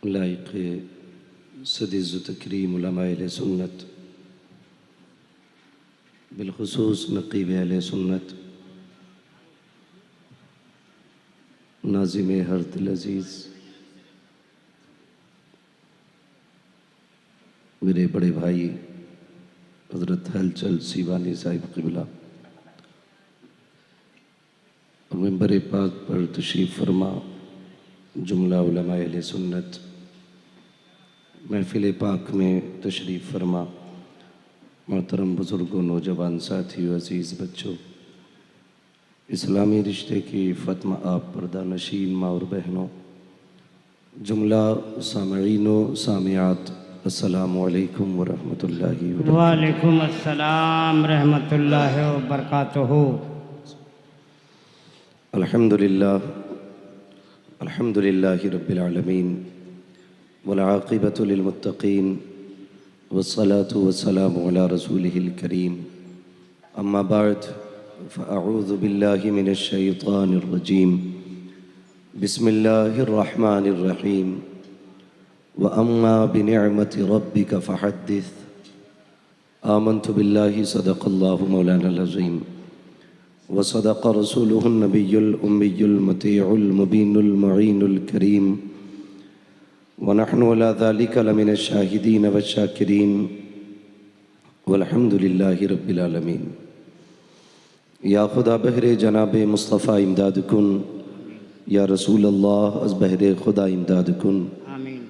लाइक़ सदीज़ तकरीम उलमाए अहले सुन्नत बिलखुसूस नक़ीब अहले सुन्नत नाज़िम हर दिल अज़ीज़ मेरे बड़े भाई हज़रत हलचल सीवानी साहिब क़िबला और मिंबर पाक पर तशरीफ़ फरमा जुमला उलमाए अहले सुन्नत महफ़िल पाक में तशरीफ़ फरमा मोहतरम बुज़ुर्गों नौजवान साथियों अज़ीज़ बच्चों इस्लामी रिश्ते की फ़त्म आप पर्दा नशीन माँ और बहनों जुमला सामईनो सामियात अस्सलामु अलैकुम व रहमतुल्लाहि व बरकातुहू। वालेकुम अस्सलाम रहमतुल्लाहि व बरकातुहू। अल्हम्दुलिल्लाहि रब्बिल आलमीन वल आक़िबतु लिल मुत्तक़ीन वस्सलातु वस्सलामु अला रसूलिहिल करीम अम्मा बाद फ़अऊज़ु बिल्लाहि मिनश शैतानिर रजीम बिस्मिल्लाहिर रहमानिर रहीम व अम्मा बिनिअमति रब्बिका फ़हद्दिस आमन्तु बिल्लाहि सदक़ल्लाहु मौलानाल अज़ीम व सदक़ रसूलुहुन नबियुल उम्मियुल मतीउल मुबीनुल मुईनुल करीम व नहनु अला ज़ालिका लमिनश शाहिदीन वश्शाकिरीन वल्हम्दुलिल्लाहि रब्बिल आलमीन। या खुदा बहरे जनाबे मुस्तफ़ा इमदाद कुन या रसूल अल्लाह अज़ बहरे खुदा इमदाद कुन आमीन।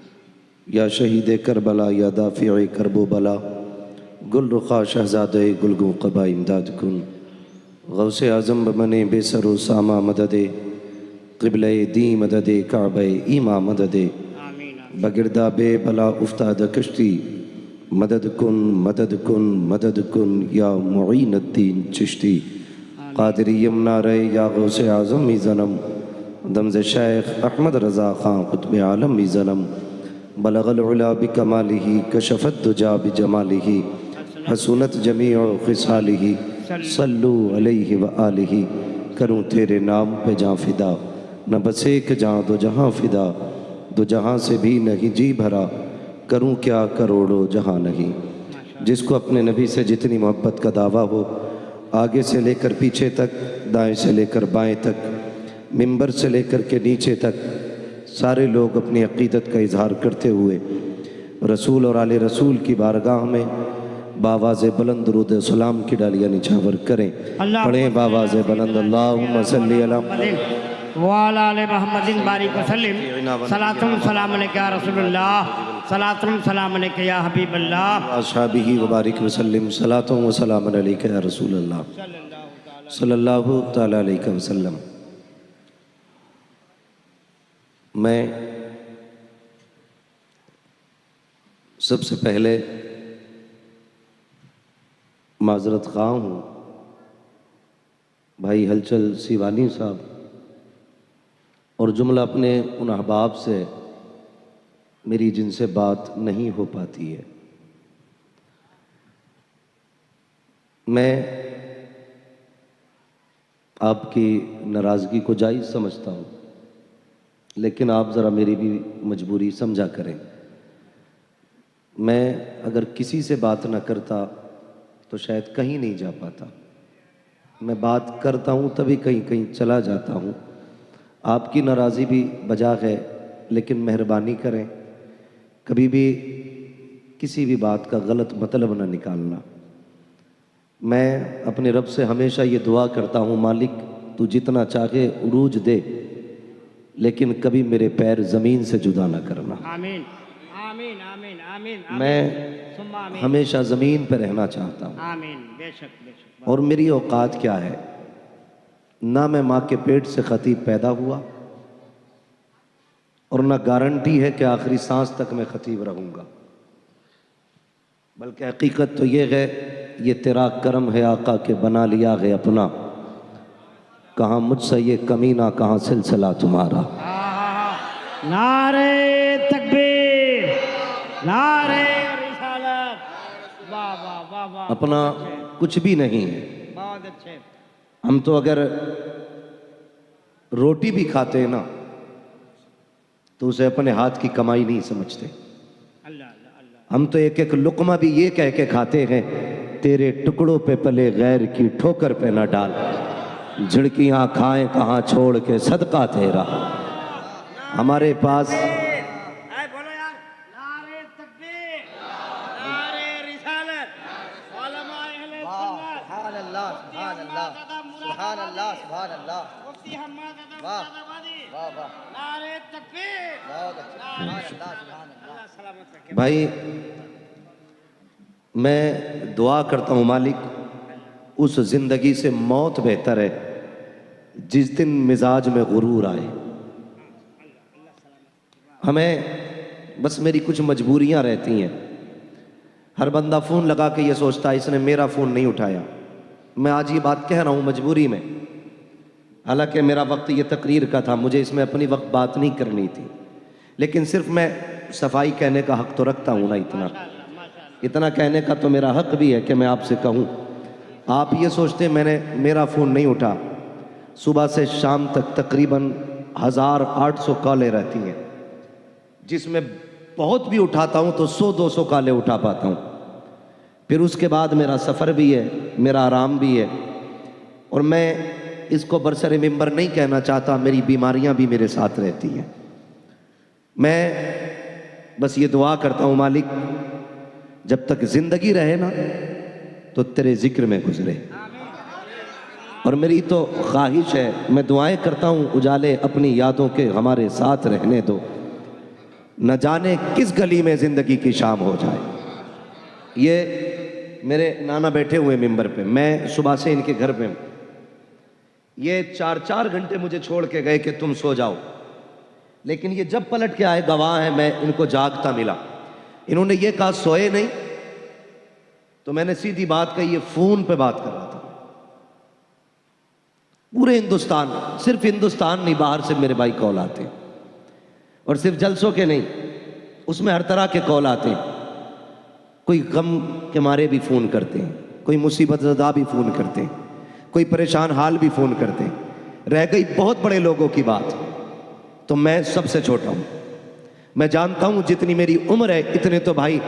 या शहीद करबला या दाफ़िए करबो बला गुल रुखा शहज़ादे गुलगो क़बा इमदाद कुन गौसे आज़म बमने बेसरो सामा मददे क़िबले दी मददे काबे ईमा मददे बगिरदा बे बला उफ्ताद कश्ती मदद कुन या मुईनुद्दीन चिश्ती क़ादिरी यमुना रे या गौसे आज़म मी ज़नम दमज़ शेख अहमद रज़ा ख़ान क़ुत्ब आलम मी ज़नम बलगल उला बिकमालिही कशफ़त दुजा बिजमालिही हसूनत जमीउ ख़िसालिही सल्लु अलैहि व आलिही। करूँ तेरे नाम पे जाँ फ़िदा न बस एक जाँ दो जहाँ फ़िदा दो जहाँ से भी नहीं जी भरा करूँ क्या करोड़ों जहाँ नहीं। जिसको अपने नबी से जितनी मोहब्बत का दावा हो आगे से लेकर पीछे तक दाएं से लेकर बाएं तक मिंबर से लेकर के नीचे तक सारे लोग अपनी अक़ीदत का इजहार करते हुए रसूल और आले रसूल की बारगाह में बावाज़ बुलंद दुरूद सलाम की डालियाँ निछावर करें। पढ़ें बावाज़ बुलंद अल्लाहुम्मा सल्ली अला वाला आले मुहम्मदिन बारिक वसल्लिम सलातुम सलाम अलैका या रसूलुल्लाह सलातुम सलाम अलैका या हबीबल्लाह अस्हाबिही व बारिक वसल्लिम सलातुम व सलाम अलैका या रसूलल्लाह सल्लल्लाहु तआला अलैहि वसल्लम। मैं सबसे पहले माजरत ख़्वाह हूँ भाई हलचल सीवानी साहब और जुमला अपने उन अहबाब से मेरी जिनसे बात नहीं हो पाती है। मैं आपकी नाराज़गी को जायज़ समझता हूँ लेकिन आप ज़रा मेरी भी मजबूरी समझा करें। मैं अगर किसी से बात ना करता तो शायद कहीं नहीं जा पाता। मैं बात करता हूँ तभी कहीं कहीं चला जाता हूँ। आपकी नाराज़ी भी बजा है लेकिन मेहरबानी करें कभी भी किसी भी बात का गलत मतलब ना निकालना। मैं अपने रब से हमेशा ये दुआ करता हूँ मालिक तू जितना चाहे उरूज दे लेकिन कभी मेरे पैर ज़मीन से जुदा ना करना। आमीन आमीन आमीन आमीन। मैं हमेशा ज़मीन पर रहना चाहता हूँ। आमीन बेशक बेशक। और मेरी औकात क्या है ना मैं माँ के पेट से ख़तीब पैदा हुआ और ना गारंटी है कि आखिरी सांस तक मैं ख़तीब रहूँगा बल्कि हकीकत तो ये है ये तेरा करम है आका के बना लिया है अपना कहाँ मुझसे ये कमीना कहाँ सिलसिला तुम्हारा। नारे तकबीर नारे रिसालत वाह वाह वाह वाह। अपना कुछ भी नहीं है। बहुत अच्छे। हम तो अगर रोटी भी खाते हैं ना तो उसे अपने हाथ की कमाई नहीं समझते। अल्लाह अल्लाह अल्लाह। हम तो एक एक लुकमा भी ये कह के खाते हैं, तेरे टुकड़ों पे पले गैर की ठोकर पे न डाल, झिड़कियां खाएं कहाँ छोड़ के सदका तेरा। हमारे पास बोलो यार, नारे तकबीर, नारे रिसालत, उलमा अहले सुन्नत, सुभान अल्लाह सुभान अल्लाह सुभान अल्लाह सुभान अल्लाह। मुफ्ती हम्मद अदम वाह मुरादाबादी, वाह वाह, नारे तकबीर, बहुत अच्छा, सुभान अल्लाह सुभान अल्लाह। अल्लाह सलामत रखे। भाई मैं दुआ करता हूँ मालिक उस जिंदगी से मौत बेहतर है जिस दिन मिजाज में गुरूर आए। हमें बस मेरी कुछ मजबूरियां रहती हैं। हर बंदा फ़ोन लगा के ये सोचता है इसने मेरा फ़ोन नहीं उठाया। मैं आज ये बात कह रहा हूँ मजबूरी में, हालांकि मेरा वक्त ये तकरीर का था, मुझे इसमें अपनी वक्त बात नहीं करनी थी, लेकिन सिर्फ मैं सफाई कहने का हक तो रखता हूँ ना। इतना कहने का तो मेरा हक भी है कि मैं आपसे कहूँ। आप ये सोचते मैंने मेरा फ़ोन नहीं उठा, सुबह से शाम तक तकरीबन 1800 कॉलें रहती हैं, जिसमें बहुत भी उठाता हूँ तो 100-200 कॉलें उठा पाता हूँ। फिर उसके बाद मेरा सफ़र भी है, मेरा आराम भी है, और मैं इसको बरसरे मिंबर नहीं कहना चाहता, मेरी बीमारियां भी मेरे साथ रहती हैं। मैं बस ये दुआ करता हूँ मालिक जब तक ज़िंदगी रहे ना तो तेरे ज़िक्र में गुजरे, और मेरी तो ख्वाहिश है, मैं दुआएं करता हूँ उजाले अपनी यादों के हमारे साथ रहने दो, न जाने किस गली में ज़िंदगी की शाम हो जाए। ये मेरे नाना बैठे हुए मिंबर पे, मैं सुबह से इनके घर पे हूँ। ये 4-4 घंटे मुझे छोड़ के गए कि तुम सो जाओ, लेकिन ये जब पलट के आए गवाह है, मैं इनको जागता मिला। इन्होंने ये कहा सोए नहीं, तो मैंने सीधी बात कही, ये फ़ोन पे बात कर रहा था। पूरे हिंदुस्तान, सिर्फ हिंदुस्तान नहीं, बाहर से मेरे भाई कॉल आते हैं, और सिर्फ जलसों के नहीं, उसमें हर तरह के कॉल आते हैं। कोई गम के मारे भी फ़ोन करते हैं, कोई मुसीबत ज़दा भी फ़ोन करते हैं, कोई परेशान हाल भी फ़ोन करते हैं। रह गई बहुत बड़े लोगों की बात, तो मैं सबसे छोटा हूँ। मैं जानता हूँ जितनी मेरी उम्र है इतने तो भाई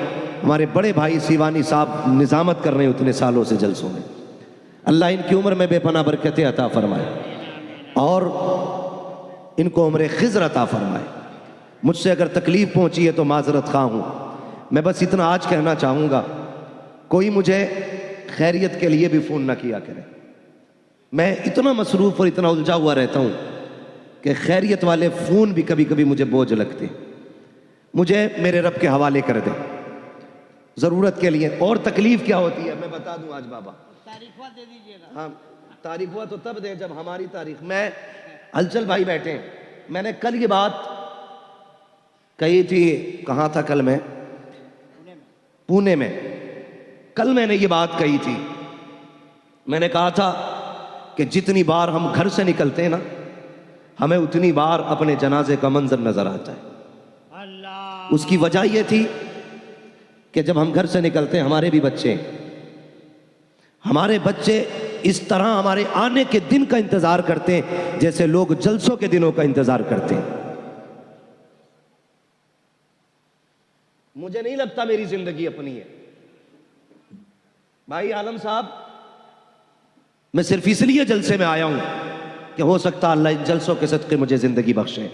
हमारे बड़े भाई सीवानी साहब निज़ामत कर रहे हैं उतने सालों से जलसों में। अल्लाह इनकी उम्र में बेपनाह बरकतें अता फरमाए और इनको उम्र खिज़र अता फरमाए। मुझसे अगर तकलीफ़ पहुँची है तो माजरत खा हूँ। मैं बस इतना आज कहना चाहूँगा, कोई मुझे खैरियत के लिए भी फ़ोन ना किया करे। मैं इतना मसरूफ़ और इतना उलझा हुआ रहता हूँ कि खैरियत वाले फ़ोन भी कभी कभी मुझे बोझ लगते। मुझे मेरे रब के हवाले कर दे ज़रूरत के लिए। और तकलीफ़ क्या होती है मैं बता दूँ आज बाबा, तारीख दे दीजिए ना। हाँ, तारीख हुआ तो तब दें जब हमारी तारीख। मैं हलचल भाई बैठे हैं, मैंने कल ये बात कही थी, कहाँ था कल मैं, पुणे में। कल मैंने ये बात कही थी, मैंने कहा था कि जितनी बार हम घर से निकलते हैं ना, हमें उतनी बार अपने जनाजे का मंजर नजर आता है। अल्लाह। उसकी वजह यह थी कि जब हम घर से निकलते हैं, हमारे बच्चे इस तरह हमारे आने के दिन का इंतजार करते हैं जैसे लोग जलसों के दिनों का इंतजार करते हैं। मुझे नहीं लगता मेरी जिंदगी अपनी है भाई आलम साहब। मैं सिर्फ इसलिए जलसे में आया हूं कि हो सकता अल्लाह इन जलसों के सदके मुझे जिंदगी बख्शे।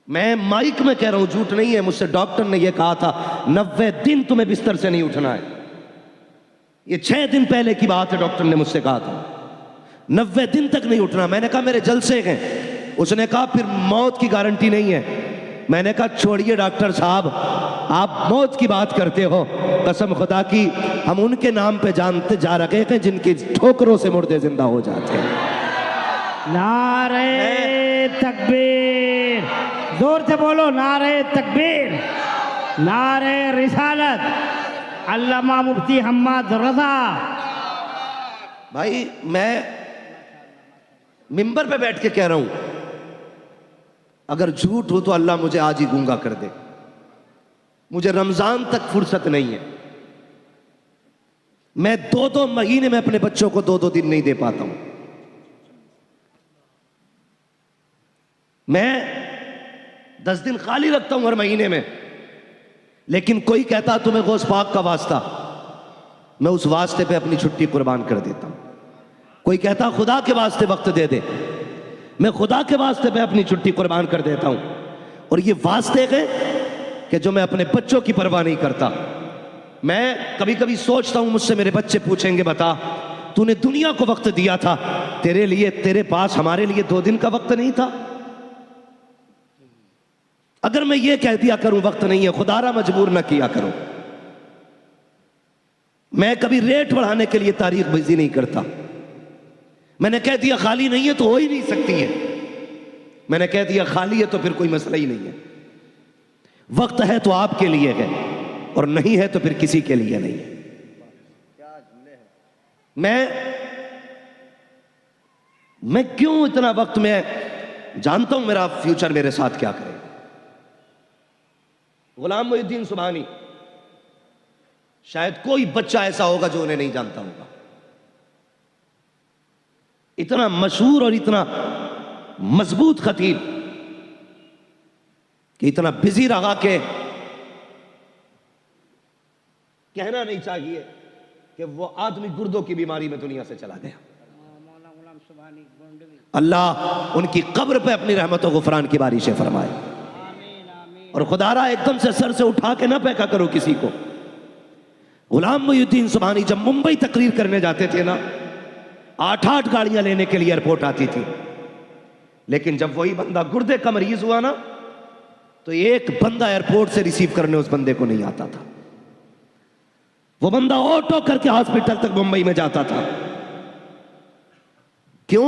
मैं माइक में कह रहा हूं, झूठ नहीं है। मुझसे डॉक्टर ने यह कहा था 90 दिन तुम्हें बिस्तर से नहीं उठना है। ये 6 दिन पहले की बात है, डॉक्टर ने मुझसे कहा था 90 दिन तक नहीं उठना। मैंने कहा मेरे जलसे हैं। उसने कहा फिर मौत की गारंटी नहीं है। मैंने कहा छोड़िए डॉक्टर साहब, आप मौत की बात करते हो, कसम खुदा की हम उनके नाम पे जानते जा रहे हैं जिनकी ठोकरों से मुर्दे जिंदा हो जाते हैं। नारे तकबीर, जोर से बोलो नारे तकबीर, नारे रिसालत, अल्लामा मुफ्ती हम्मद रजा। भाई मैं मिंबर पे बैठ के कह रहा हूं, अगर झूठ हो तो अल्लाह मुझे आज ही गूंगा कर दे। मुझे रमजान तक फुर्सत नहीं है। मैं 2-2 महीने में अपने बच्चों को 2-2 दिन नहीं दे पाता हूं। मैं 10 दिन खाली रखता हूं हर महीने में, लेकिन कोई कहता तुम्हें गौस पाक का वास्ता, मैं उस वास्ते पे अपनी छुट्टी कुर्बान कर देता हूं। कोई कहता खुदा के वास्ते वक्त दे दे, मैं खुदा के वास्ते पे अपनी छुट्टी कुर्बान कर देता हूं। और ये वास्ते हैं कि जो मैं अपने बच्चों की परवाह नहीं करता। मैं कभी कभी सोचता हूं, मुझसे मेरे बच्चे पूछेंगे बता तूने दुनिया को वक्त दिया था, तेरे लिए तेरे पास हमारे लिए 2 दिन का वक्त नहीं था? अगर मैं ये कह दिया करूं वक्त नहीं है, खुदारा मजबूर ना किया करो। मैं कभी रेट बढ़ाने के लिए तारीख बिजी नहीं करता। मैंने कह दिया खाली नहीं है तो हो ही नहीं सकती है, मैंने कह दिया खाली है तो फिर कोई मसला ही नहीं है। वक्त है तो आपके लिए है, और नहीं है तो फिर किसी के लिए नहीं है। मैं क्यों इतना वक्त, मैं जानता हूं मेरा फ्यूचर मेरे साथ क्या करेगा। गुलाम मोहिउद्दीन सुभानी, शायद कोई बच्चा ऐसा होगा जो उन्हें नहीं जानता होगा। इतना मशहूर और इतना मजबूत खतीब कि इतना बिजी रहा कि कहना नहीं चाहिए कि वो आदमी गुर्दों की बीमारी में दुनिया से चला गया। अल्लाह उनकी कब्र पे अपनी रहमत और गुफरान की बारिशें फरमाए। और खुदारा एकदम से सर से उठा के ना फेंका करो किसी को। गुलाम मोहिउद्दीन सुभानी जब मुंबई तकरीर करने जाते थे ना, 8-8 गाड़ियां लेने के लिए एयरपोर्ट आती थी, लेकिन जब वही बंदा गुर्दे का मरीज हुआ ना, तो एक बंदा एयरपोर्ट से रिसीव करने उस बंदे को नहीं आता था। वो बंदा ऑटो करके हॉस्पिटल तक मुंबई में जाता था। क्यों?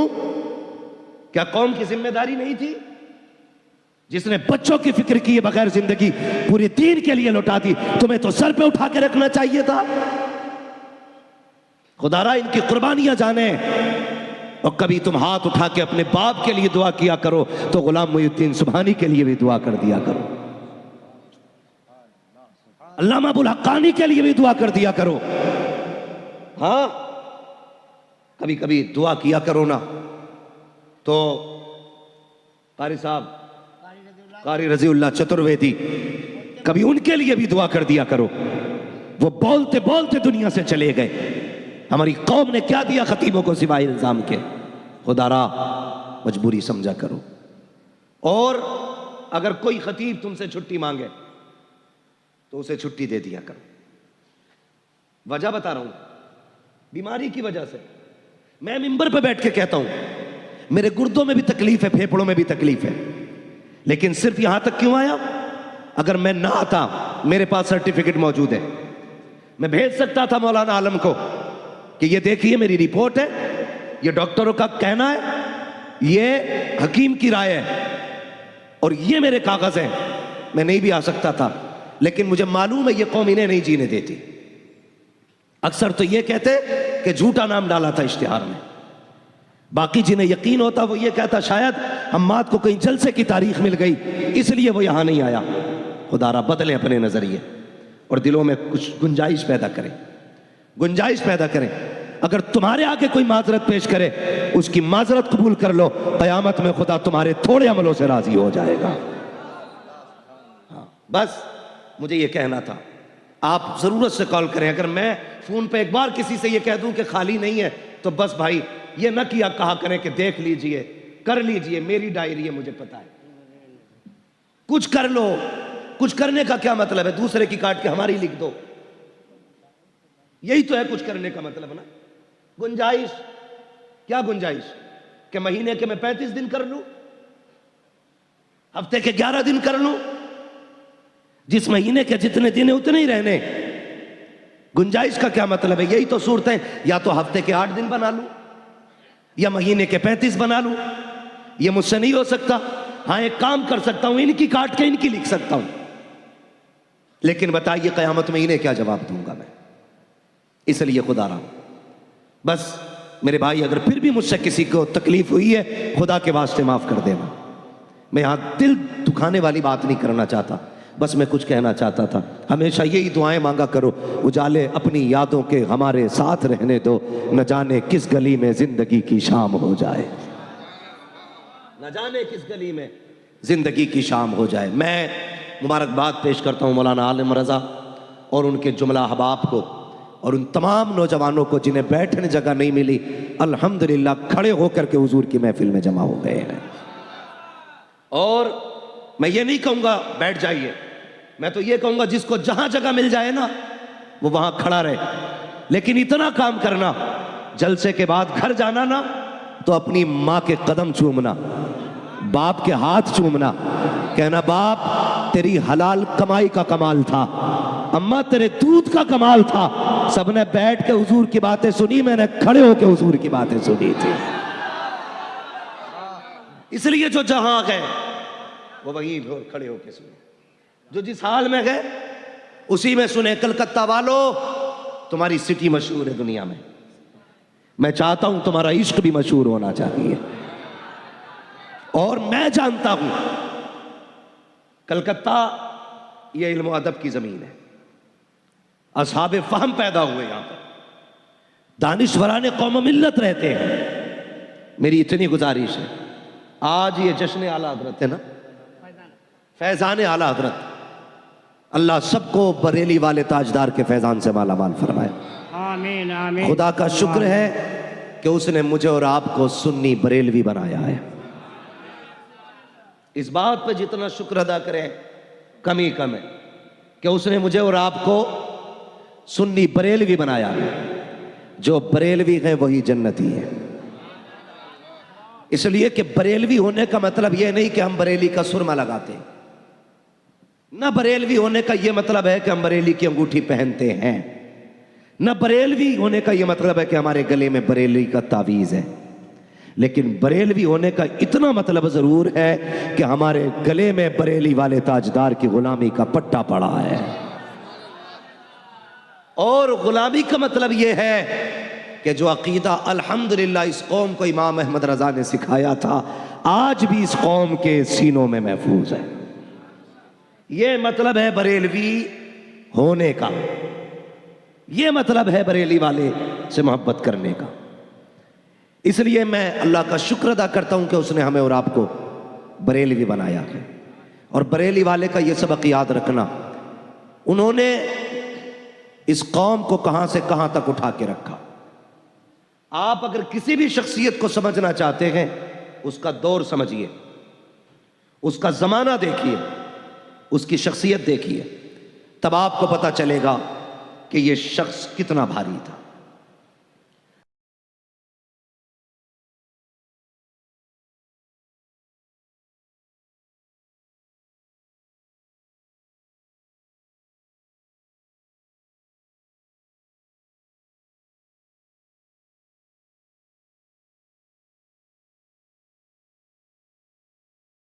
क्या कौम की जिम्मेदारी नहीं थी? जिसने बच्चों की फिक्र की है बगैर जिंदगी पूरे दीन के लिए लौटा दी, तुम्हें तो सर पे उठा के रखना चाहिए था। खुदारा इनकी कुर्बानियां जाने। और कभी तुम हाथ उठा के अपने बाप के लिए दुआ किया करो तो गुलाम मोहिउद्दीन सुभानी के लिए भी दुआ कर दिया करो, अल्लामा अबुल हक्कानी के लिए भी दुआ कर दिया करो। हाँ, कभी कभी दुआ किया करो ना। तो कारी साहब, कारी रजीउल्लाह चतुर्वेदी, कभी उनके लिए भी दुआ कर दिया करो। वो बोलते बोलते दुनिया से चले गए। हमारी कौम ने क्या दिया खतीबों को सिवाय इल्जाम के? खुदारा मजबूरी समझा करो। और अगर कोई खतीब तुमसे छुट्टी मांगे तो उसे छुट्टी दे दिया करो। वजह बता रहा हूं, बीमारी की वजह से। मैं मिंबर पे बैठ के कहता हूं मेरे गुर्दों में भी तकलीफ है, फेफड़ों में भी तकलीफ है, लेकिन सिर्फ यहां तक क्यों आया? अगर मैं ना आता, मेरे पास सर्टिफिकेट मौजूद है, मैं भेज सकता था मौलाना आलम को कि ये देखिए मेरी रिपोर्ट है, ये डॉक्टरों का कहना है, ये हकीम की राय है, और ये मेरे कागज हैं। मैं नहीं भी आ सकता था, लेकिन मुझे मालूम है ये कौम इन्हें नहीं जीने देती। अक्सर तो ये कहते कि झूठा नाम डाला था इश्तिहार में। बाकी जिन्हें यकीन होता वो ये कहता शायद हम्माद को कहीं जलसे की तारीख मिल गई इसलिए वो यहां नहीं आया। खुदारा बदलें अपने नजरिए और दिलों में कुछ गुंजाइश पैदा करें, गुंजाइश पैदा करें। अगर तुम्हारे आगे कोई माजरत पेश करे, उसकी माजरत कबूल कर लो, कयामत में खुदा तुम्हारे थोड़े अमलों से राजी हो जाएगा। हाँ, बस मुझे ये कहना था। आप जरूरत से कॉल करें। अगर मैं फोन पे एक बार किसी से ये कह दूं कि खाली नहीं है, तो बस भाई ये न किया कहा करें कि देख लीजिए, कर लीजिए, मेरी डायरी है, मुझे पता है। कुछ कर लो। कुछ करने का क्या मतलब है? दूसरे की काट के हमारी लिख दो, यही तो है कुछ करने का मतलब ना। गुंजाइश, क्या गुंजाइश? कि महीने के मैं 35 दिन कर लूं, हफ्ते के 11 दिन कर लूं, जिस महीने के जितने दिन है उतने ही रहने। गुंजाइश का क्या मतलब है? यही तो सूरत है, या तो हफ्ते के 8 दिन बना लूं या महीने के 35 बना लूं। ये मुझसे नहीं हो सकता। हाँ, एक काम कर सकता हूं, इनकी काट के इनकी लिख सकता हूं, लेकिन बताइए कयामत में इन्हें क्या जवाब दूंगा मैं? इसलिए खुदा रहा, बस मेरे भाई अगर फिर भी मुझसे किसी को तकलीफ हुई है, खुदा के वास्ते माफ कर देना। मैं यहां दिल दुखाने वाली बात नहीं करना चाहता, बस मैं कुछ कहना चाहता था। हमेशा यही दुआएं मांगा करो, उजाले अपनी यादों के हमारे साथ रहने दो, न जाने किस गली में जिंदगी की शाम हो जाए, न जाने किस गली में ज़िंदगी की शाम हो जाए। मैं मुबारकबाद पेश करता हूँ मौलाना आलिम रज़ा और उनके जुमला अहबाब को और उन तमाम नौजवानों को जिन्हें बैठने जगह नहीं मिली, अल्हम्दुलिल्लाह खड़े होकर के हुजूर की महफिल में जमा हो गए हैं। और मैं ये नहीं कहूँगा बैठ जाइए, मैं तो ये कहूँगा जिसको जहाँ जगह मिल जाए ना वो वहाँ खड़ा रहे। लेकिन इतना काम करना, जलसे के बाद घर जाना ना तो अपनी माँ के कदम चूमना, बाप के हाथ चूमना, कहना बाप तेरी हलाल कमाई का कमाल था, अम्मा तेरे दूध का कमाल था। सबने बैठ के हुजूर की बातें सुनी, मैंने खड़े होके हुजूर की बातें सुनी थी। इसलिए जो जहां गए वो वहीं खड़े होके सुने, जो जिस हाल में गए उसी में सुने। कलकत्ता वालों, तुम्हारी सिटी मशहूर है दुनिया में, मैं चाहता हूं तुम्हारा इश्क भी मशहूर होना चाहिए। और मैं जानता हूं कलकत्ता ये इल्म अदब की जमीन है, असहाबे फहम पैदा हुए यहां पर, दानिश्वराने कौम मिल्लत रहते हैं। मेरी इतनी गुजारिश है, आज ये जश्न आला हजरत है ना, फैजान आला हजरत, अल्लाह सबको बरेली वाले ताजदार के फैजान से माला माल फरमाए। आमीन आमीन। खुदा का शुक्र है कि उसने मुझे और आपको सुन्नी बरेलवी बनाया है। इस बात पर जितना शुक्र अदा करें कम ही कम है कि उसने मुझे और आपको सुन्नी बरेलवी बनाया है। जो बरेलवी है वही जन्नती है। इसलिए कि बरेलवी होने का मतलब यह नहीं कि हम बरेली का सुरमा लगाते हैं, न बरेलवी होने का यह मतलब है कि हम बरेली की अंगूठी पहनते हैं, न बरेलवी होने का यह मतलब है कि हमारे गले में बरेली का तावीज़ है। लेकिन बरेलवी होने का इतना मतलब ज़रूर है कि हमारे गले में बरेली वाले ताजदार की गुलामी का पट्टा पड़ा है। और गुलामी का मतलब यह है कि जो अकीदा अल्हम्दुलिल्लाह इस कौम को इमाम अहमद रज़ा ने सिखाया था, आज भी इस कौम के सीनों में महफूज है। यह मतलब है बरेलवी होने का, यह मतलब है बरेली वाले से मोहब्बत करने का। इसलिए मैं अल्लाह का शुक्र अदा करता हूं कि उसने हमें और आपको बरेलवी बनाया है। और बरेली वाले का यह सबक याद रखना, उन्होंने इस कौम को कहां से कहां तक उठा के रखा। आप अगर किसी भी शख्सियत को समझना चाहते हैं, उसका दौर समझिए, उसका जमाना देखिए, उसकी शख्सियत देखिए, तब आपको पता चलेगा कि यह शख्स कितना भारी था।